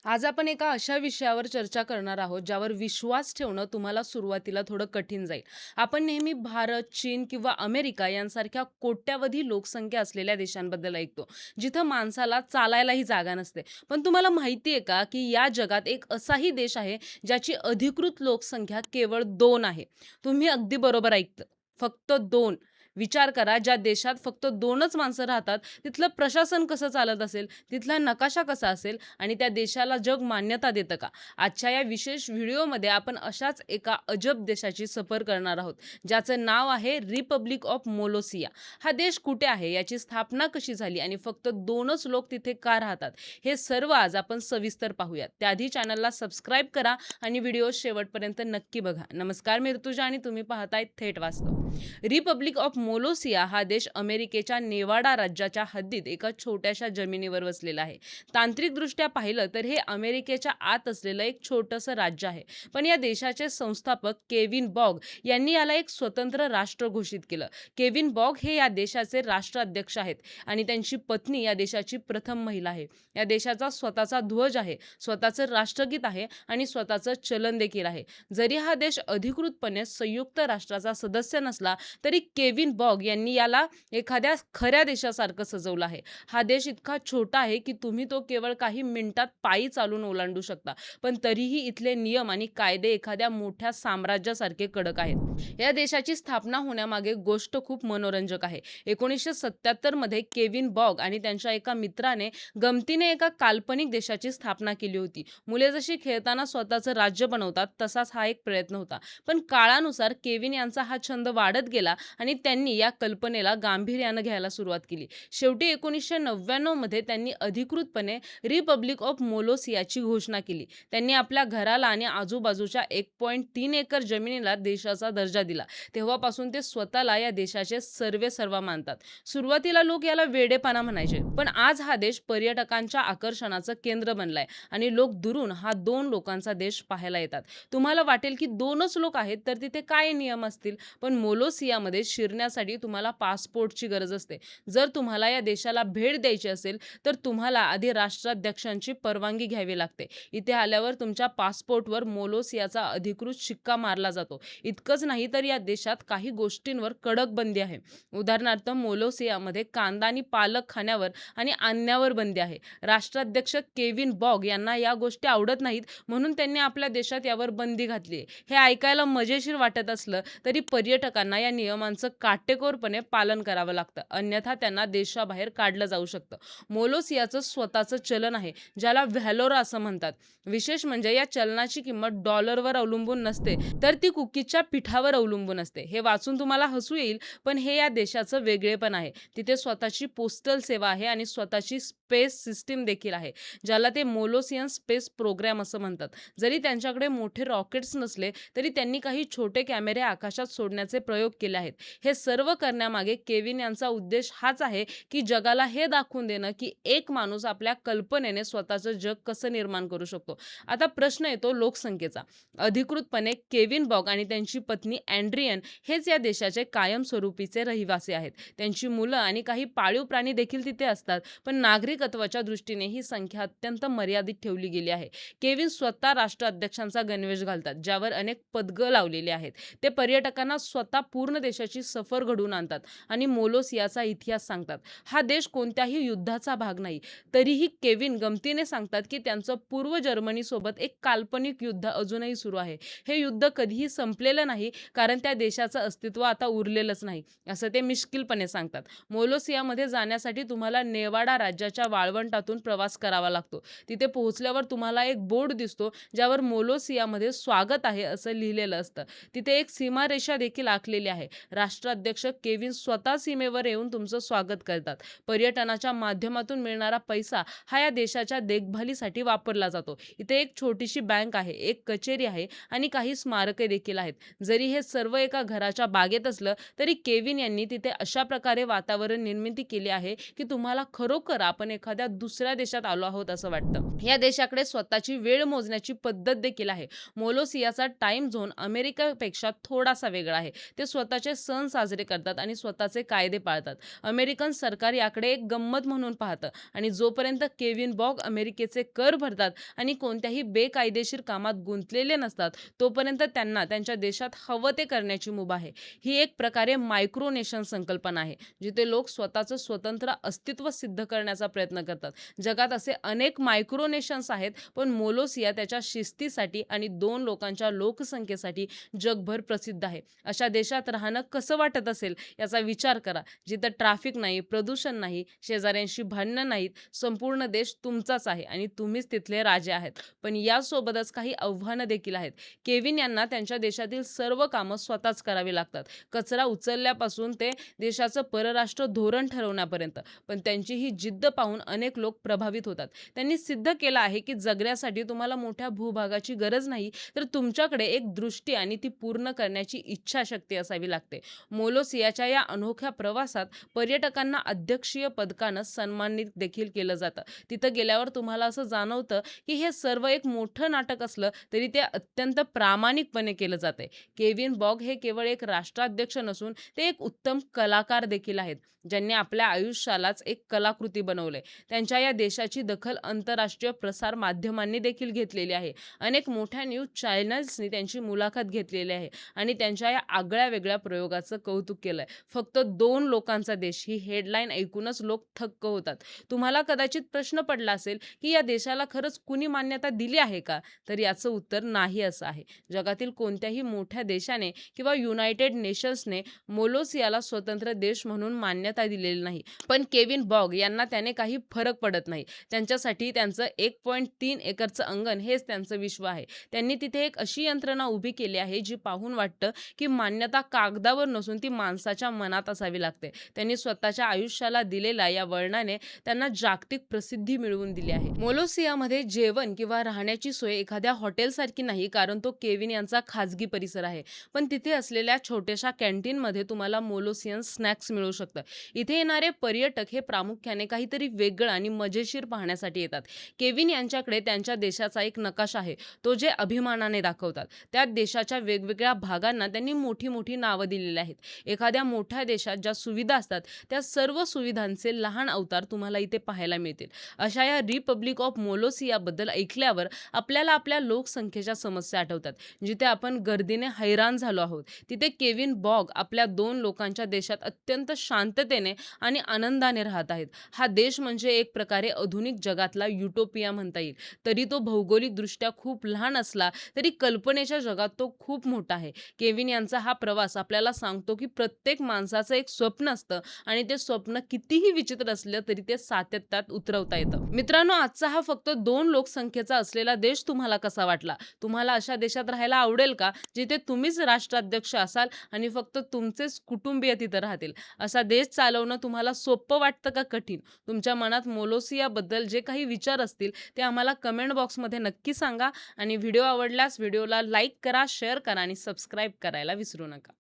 आज आपण एका अशा विषयावर चर्चा करणार आहोत, ज्यावर विश्वास ठेवणं तुम्हाला सुरुवातीला थोडं कठीण जाईल. आपण नेहमी भारत, चीन किंवा अमेरिका यांसारख्या कोट्यावधी लोकसंख्या असलेल्या देशांबद्दल ऐकतो, जिथं माणसाला चालायलाही जागा नसते. पण तुम्हाला माहिती आहे का, की या जगात एक असाही देश आहे, ज्याची अधिकृत लोकसंख्या केवळ 2 आहे. तुम्ही अगदी बरोबर ऐकतं. फक्त 2. विचार करा, ज्या देशात फक्त 2च माणसं राहतात, तिथलं प्रशासन कसं चालत असेल, तिथला नकाशा कसा असेल आणि त्या देशाला जग मान्यता देतं का? आजच्या या विशेष व्हिडिओमध्ये आपण अशाच एका अजब देशाची सफर करणार आहोत, ज्याचं नाव आहे रिपब्लिक ऑफ मोलोसिया. हा देश कुठे आहे, याची स्थापना कशी झाली आणि फक्त 2च लोक तिथे का राहतात, हे सर्व आज आपण सविस्तर पाहूयात. त्याआधी चॅनलला सबस्क्राईब करा आणि व्हिडिओ शेवटपर्यंत नक्की बघा. नमस्कार, मी ऋतुजा आणि तुम्ही पाहताय थेट वास्तव. रिपब्लिक ऑफ मोलोसिया हा देश अमेरिकेच्या नेवाडा राज्याच्या हद्दीत एका छोट्याशा जमिनीवर वसलेला आहे. तांत्रिकदृष्ट्या पाहिलं तर हे अमेरिकेच्या आत असलेलं एक छोटंसं राज्य आहे. पण या देशाचे संस्थापक केविन बॉग यांनी याला एक स्वतंत्र राष्ट्र घोषित केलं. केविन बॉग हे या देशाचे राष्ट्राध्यक्ष आहेत आणि त्यांची पत्नी या देशाची प्रथम महिला आहे. या देशाचा स्वतःचा ध्वज आहे, स्वतःचं राष्ट्रगीत आहे आणि स्वतःचं चलन देखील आहे. जरी हा देश अधिकृतपणे संयुक्त राष्ट्राचा सदस्य नसला तरी केविन बॉग यांनी याला एखाद्या खऱ्या देशासारखं सजवलं आहे. हा देश इतका छोटा आहे की तुम्ही तो केवळ काही मिनिटात पायी चालून ओलांडू शकता. पण तरीही इथले नियम आणि कायदे एखाद्या मोठ्या साम्राज्यासारखे कडक आहेत. या देशाची स्थापना होण्यामागे गोष्ट खूप मनोरंजक आहे. 1977 मध्ये केविन बॉग आणि त्यांच्या एका मित्राने गमतीने एका काल्पनिक देशाची स्थापना केली होती. मुले जशी खेळताना स्वतःचं राज्य बनवतात, तसाच हा एक प्रयत्न होता. पण काळानुसार केविन यांचा हा छंद वाढत गेला आणि त्यांनी या कल्पनेला गांभीर्यानं घ्यायला सुरुवात केली. शेवटी 1999 मध्ये त्यांनी अधिकृतपणे रिपब्लिक ऑफ मोलोसियाची घोषणा केली. त्यांनी आपल्या घराला आणि आजूबाजूच्या 1.3 एकर जमिनीला देशाचा दर्जा दिला. तेव्हापासून ते स्वतःला या देशाचे सर्वेसर्वा मानतात. सुरुवातीला लोक याला वेडेपणा म्हणायचे, पण आज हा देश पर्यटकांच्या आकर्षणाचं केंद्र बनलाय आणि लोक दुरून हा 2 लोकांचा देश पाहायला येतात. तुम्हाला वाटेल की 2च लोक आहेत, तर तिथे काय नियम असतील? पण मोलोसियामध्ये शिरण्यासाठी तुम्हाला पासपोर्टची गरज असते. जर तुम्हाला या देशाला भेट द्यायची असेल, तर तुम्हाला आधी राष्ट्राध्यक्षांची परवानगी घ्यावी लागते. इथे आल्यावर तुमच्या पासपोर्टवर मोलोसियाचा अधिकृत शिक्का मारला जातो. इतकंच नाही, तर या देशात काही गोष्टींवर कडक बंदी आहे. उदाहरणार्थ, मोलोसियामध्ये कांदा आणि पालक खाण्यावर आणि आणण्यावर बंदी आहे. राष्ट्राध्यक्ष केविन बॉग यांना या गोष्टी आवडत नाहीत, म्हणून त्यांनी आपल्या देशात यावर बंदी घातली आहे. हे ऐकायला मजेशीर वाटत असलं तरी पर्यटकांना या नियमांचं काटेकोरपणे पालन करावं लागतं, अन्यथा त्यांना देशाबाहेर काढलं जाऊ शकतं. मोलोसियाचं स्वतःचं चलन आहे, ज्याला व्हॅलोरा असं म्हणतात. विशेष म्हणजे या चलनाची किंमत डॉलरवर अवलंबून नसते, तर ती कुकीजच्या पिठावर अवलंबून असते. हे वाचून तुम्हाला हसू येईल, पण हे या देशाचं वेगळेपण आहे. तिथे स्वतःची पोस्टल सेवा आहे आणि स्वतःची स्पेस सिस्टीम देखील आहे, ज्याला ते मोलोसियन स्पेस प्रोग्राम असं म्हणतात. जरी त्यांच्याकडे मोठे रॉकेट्स नसले, तरी त्यांनी काही छोटे कॅमेरे आकाशात सोडण्याचे प्रयोग केले आहेत. हे सर्व करण्यामागे केविन यांचा उद्देश हाच आहे की जगाला हे दाखवून देणं की एक माणूस आपल्या कल्पनेने स्वतःचं जग कसं निर्माण करू शकतो. आता प्रश्न येतो लोकसंख्येचा. अधिकृतपणे केविन बॉग आणि त्यांची पत्नी अँड्रियन हेच या देशाचे कायमस्वरूपीचे रहिवासी आहेत. त्यांची मुलं आणि काही पाळीव प्राणी देखील तिथे असतात, पण नागरिकत्वाच्या दृष्टीने ही संख्या अत्यंत मर्यादित ठेवली गेली आहे. केविन स्वतः राष्ट्राध्यक्षांचा गणवेश घालतात, ज्यावर अनेक पदकं लावलेली आहेत. ते पर्यटकांना स्वतः पूर्ण देशाची सफर घडवून आणतात आणि मोलोसियाचा इतिहास सांगतात. हा देश कोणत्याही युद्धाचा भाग नाही, तरीही केविन गमतीने सांगतात की त्यांचं पूर्व जर्मनीसोबत एक काल्पनिक युद्ध अजूनही सुरू आहे. हे युद्ध कधीही संपलेलं नाही, कारण त्या देशाचं अस्तित्व आता उरलेलंच नाही, असं ते मिश्किलपणे सांगतात. मोलोसियामध्ये जाण्यासाठी तुम्हाला नेवाडा राज्याच्या वाळवंटातून प्रवास करावा लागतो. तिथे पोहोचल्यावर तुम्हाला एक बोर्ड दिसतो, ज्यावर मोलोसियामध्ये स्वागत आहे असं लिहिलेलं असतं. तिथे एक सीमारेषा देखील आखलेली आहे. राष्ट्राध्यक्ष केविन स्वतः सीमेवर येऊन तुमचं स्वागत करतात. पर्यटनाच्या माध्यमातून मिळणारा पैसा हा या देशाच्या देखभालीसाठी वापरला जातो. इथे एक छोटीशी बँक आहे, एक कचेरी आहे आणि काही स्मारके देखील आहेत. जरी हे सर्व एका घराच्या बागेत असलं, तरी केविन यांनी तिथे अशा प्रकारे वातावरण निर्मिती केली आहे की तुम्हाला खरोखर आपण एखाद्या दुसऱ्या देशात आलो आहोत असं वाटतं. या देशाकडे स्वतःची वेळ मोजण्याची पद्धत देखील आहे. मोलोसियाचा टाइम झोन अमेरिकेपेक्षा थोडासा वेगळा आहे. ते स्वतःचे सण साजरे साजरे करतात आणि स्वतःचे कायदे पाळतात. अमेरिकन सरकार याकडे एक गंमत म्हणून पाहतं आणि जोपर्यंत केविन बॉग अमेरिकेचे कर भरतात आणि कोणत्याही बेकायदेशीर कामात गुंतलेले नसतात, तोपर्यंत त्यांना त्यांच्या देशात हवं ते करण्याची मुभा आहे. ही एक प्रकारे मायक्रोनेशन संकल्पना आहे, जिथे लोक स्वतःचं स्वतंत्र अस्तित्व सिद्ध करण्याचा प्रयत्न करतात. जगात असे अनेक मायक्रोनेशन्स आहेत, पण मोलोसिया त्याच्या शिस्तीसाठी आणि 2 लोकांच्या लोकसंख्येसाठी जगभर प्रसिद्ध आहे. अशा देशात राहणं कसं वाटत असेल याचा विचार करा. जिथं ट्रॅफिक नाही, प्रदूषण नाही, शेजाऱ्यांशी भांडणं नाहीत, संपूर्ण देश तुमचाच आहे आणि तुम्हीच तिथले राजे आहात. पण यासोबतच काही आव्हानं देखील आहेत. केविन यांना त्यांच्या देशातील सर्व कामं स्वतःच करावी लागतात. कचरा उचलल्यापासून ते देशाचं परराष्ट्र धोरण ठरवण्यापर्यंत. पण त्यांची ही जिद्द पाहून अनेक लोक प्रभावित होतात. त्यांनी सिद्ध केलं आहे की जगण्यासाठी तुम्हाला मोठ्या भूभागाची गरज नाही, तर तुमच्याकडे एक दृष्टी आणि ती पूर्ण करण्याची इच्छाशक्ती असावी लागते. मोलोसियाच्या या अनोख्या प्रवासात पर्यटकांना अध्यक्षीय पदकानं सन्मानित देखील केलं जातं. तिथं गेल्यावर तुम्हाला असं जाणवतं की हे सर्व एक मोठं नाटक असलं तरी ते अत्यंत प्रामाणिकपणे केलं जातंय. केविन बॉग हे केवळ एक राष्ट्राध्यक्ष नसून ते एक उत्तम कलाकार देखील आहेत, ज्यांनी आपल्या आयुष्यालाच एक कलाकृती बनवलंय. त्यांच्या या देशाची दखल आंतरराष्ट्रीय प्रसार माध्यमांनी देखील घेतलेली आहे. अनेक मोठ्या न्यूज चॅनल्सनी त्यांची मुलाखत घेतलेली आहे आणि त्यांच्या या आगळ्या-वेगळ्या प्रयोगाचं कौतुक केलंय. फक्त 2 लोकांचा देश ही हेडलाईन ऐकूनच लोक थक्क होतात. तुम्हाला कदाचित प्रश्न पडला असेल, की या देशाला खरंच कुणी मान्यता दिली आहे का? तर याचं उत्तर नाही असं आहे. जगातील कोणत्याही मोठ्या देशाने किंवा युनायटेड नेशन्सने मोलोसियाला स्वतंत्र देश म्हणून मान्यता दिलेली नाही. पण केविन बॉग यांना त्याने काही फरक पडत नाही. त्यांच्यासाठी त्यांचं 1.3 एकरचं अंगण हेच त्यांचं विश्व आहे. त्यांनी तिथे एक अशी यंत्रणा उभी केली आहे, जी पाहून वाटतं, की मान्यता कागदावर नसून ती माणसाच्या मनात असावी लागते. त्यांनी स्वतःच्या आयुष्याला दिलेल्या या वळणाने त्यांना जागतिक प्रसिद्धी मिळवून दिली आहे. मोलोसियामध्ये जेवण किंवा राहण्याची सोय एखाद्या हॉटेलसारखी नाही, कारण तो केविन यांचा खाजगी परिसर आहे. पण तिथे असलेल्या छोट्याशा कॅन्टीनमध्ये तुम्हाला मोलोसियन स्नॅक्स मिळू शकतात. इथे येणारे पर्यटक हे प्रामुख्याने काहीतरी वेगळं आणि मजेशीर पाहण्यासाठी येतात. केविन यांच्याकडे त्यांच्या देशाचा एक नकाशा आहे, तो जे अभिमानाने दाखवतात. त्या देशाच्या वेगवेगळ्या भागांना त्यांनी मोठी-मोठी नावं दिलेली आहेत. एखाद्या मोठ्या देशात ज्या सुविधा असतात, त्या सर्व सुविधांचे लहान अवतार तुम्हाला इथे पाहायला मिळतील. अशा या रिपब्लिक ऑफ मोलोसियाबद्दल ऐकल्यावर आपल्याला आपल्या लोकसंख्येच्या समस्या आठवतात. जिथे आपण गर्दीने हैराण झालो आहोत, तिथे केविन बॉग आपल्या 2 लोकांच्या देशात अत्यंत शांततेने आणि आनंदाने राहत आहेत. हा देश म्हणजे एक प्रकारे आधुनिक जगातला युटोपिया म्हणता येईल. तरी तो भौगोलिकदृष्ट्या खूप लहान असला तरी कल्पनेच्या जगात तो खूप मोठा आहे. केविन यांचा हा प्रवास आपल्याला सांगतो की प्रत्येक माणसाचं एक स्वप्न असतं आणि ते स्वप्न कितीही विचित्र असलं तरी ते सातत्यात उतरवता येतं. मित्रांनो, आजचा हा फक्त 2 लोकसंख्येचा असलेला देश तुम्हाला कसा वाटला? तुम्हाला अशा देशात राहायला आवडेल का, जिथे तुम्हीच राष्ट्राध्यक्ष असाल आणि फक्त तुमचेच कुटुंबीय तिथं राहतील? असा देश चालवणं तुम्हाला सोपं वाटतं का कठीण? तुमच्या मनात मोलोसियाबद्दल जे काही विचार असतील ते आम्हाला कमेंट बॉक्समध्ये नक्की सांगा आणि व्हिडिओ आवडल्यास व्हिडिओला लाईक करा, शेअर करा आणि सबस्क्राईब करायला विसरू नका.